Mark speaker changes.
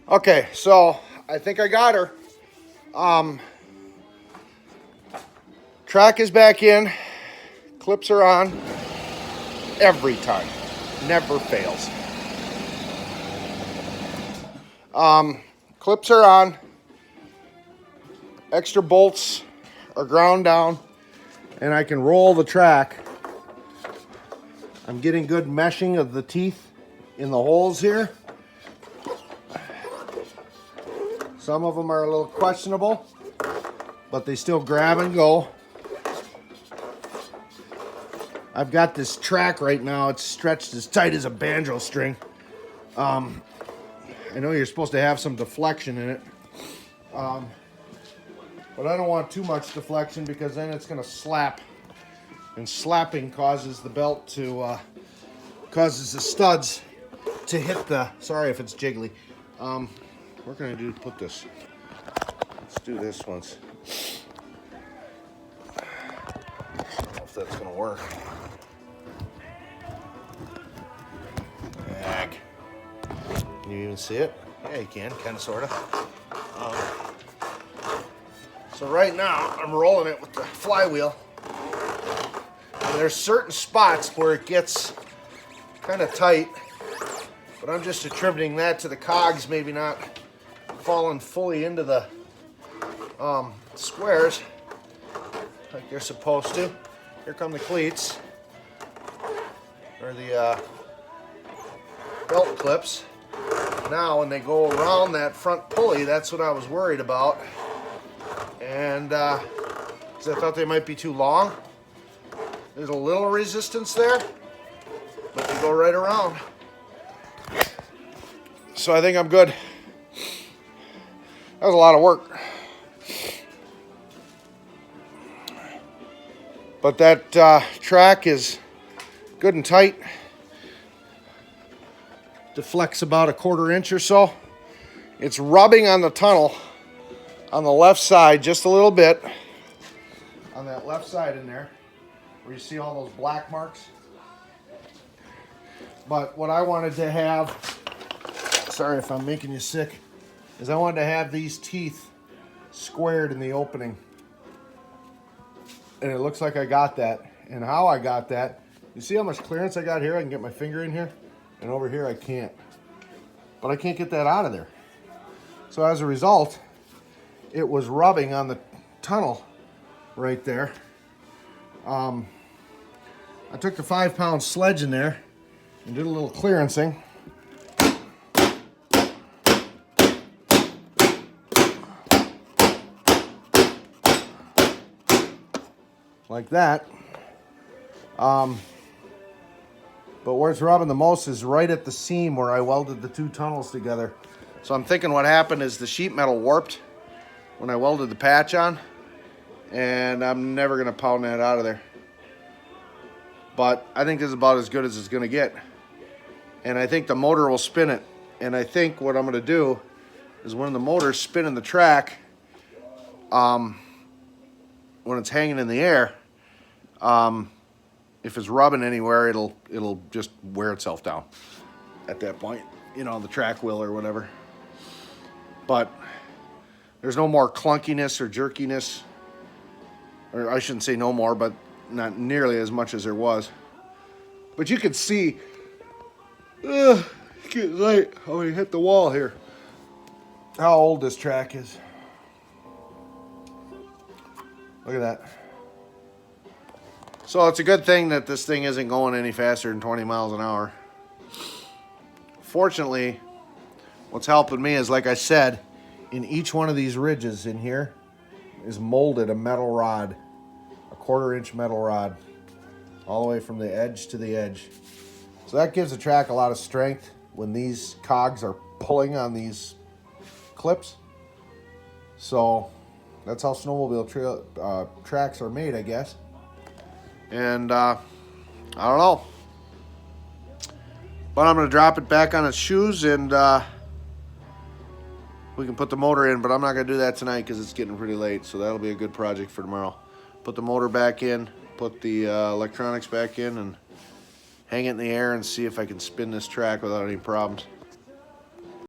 Speaker 1: Okay, so I think I got her. Track is back in. Clips are on. Every time. Never fails. Clips are on. Extra bolts are ground down. And I can roll the track. I'm getting good meshing of the teeth in the holes here. Some of them are a little questionable, but they still grab and go. I've got this track right now. It's stretched as tight as a banjo string. I know you're supposed to have some deflection in it. But I don't want too much deflection because then it's going to slap. And slapping causes the belt to, causes the studs to hit the, sorry if it's jiggly. What can I do to put this? Let's do this once. I don't know if that's going to work. Heck. Can you even see it? Yeah, you can, kind of, sort of. So right now, I'm rolling it with the flywheel. And there's certain spots where it gets kind of tight, but I'm just attributing that to the cogs maybe not falling fully into the squares like they're supposed to. Here come the cleats, or the belt clips. Now when they go around that front pulley, that's what I was worried about. And 'cause I thought they might be too long. There's a little resistance there, but they go right around. So I think I'm good. That was a lot of work. But that track is good and tight. Deflects about 1/4 inch or so. It's rubbing on the tunnel on the left side just a little bit. On that left side in there, where you see all those black marks. But what I wanted to have, sorry if I'm making you sick, is I wanted to have these teeth squared in the opening. And it looks like I got that. And how I got that, you see how much clearance I got here? I can get my finger in here, and over here I can't. But I can't get that out of there. So as a result, it was rubbing on the tunnel right there. I took the 5-pound sledge in there and did a little clearancing. Like that. But where it's rubbing the most is right at the seam where I welded the 2 tunnels together. So I'm thinking what happened is the sheet metal warped when I welded the patch on, and I'm never going to pound that out of there. But I think this is about as good as it's going to get. And I think the motor will spin it. And I think what I'm going to do is when the motor's spinning the track, when it's hanging in the air, if it's rubbing anywhere, it'll just wear itself down at that point. You know, the track will or whatever. But there's no more clunkiness or jerkiness. Or I shouldn't say no more, but not nearly as much as there was. But you can see, it's getting late. Oh, we hit the wall here. How old this track is. Look at that. So it's a good thing that this thing isn't going any faster than 20 miles an hour. Fortunately, what's helping me is, like I said, in each one of these ridges in here is molded a metal rod, a 1/4 inch metal rod, all the way from the edge to the edge. So that gives the track a lot of strength when these cogs are pulling on these clips. So that's how snowmobile tracks are made, I guess. And I don't know. But I'm going to drop it back on its shoes and we can put the motor in, but I'm not going to do that tonight because it's getting pretty late. So that'll be a good project for tomorrow. Put the motor back in, put the electronics back in, and hang it in the air and see if I can spin this track without any problems.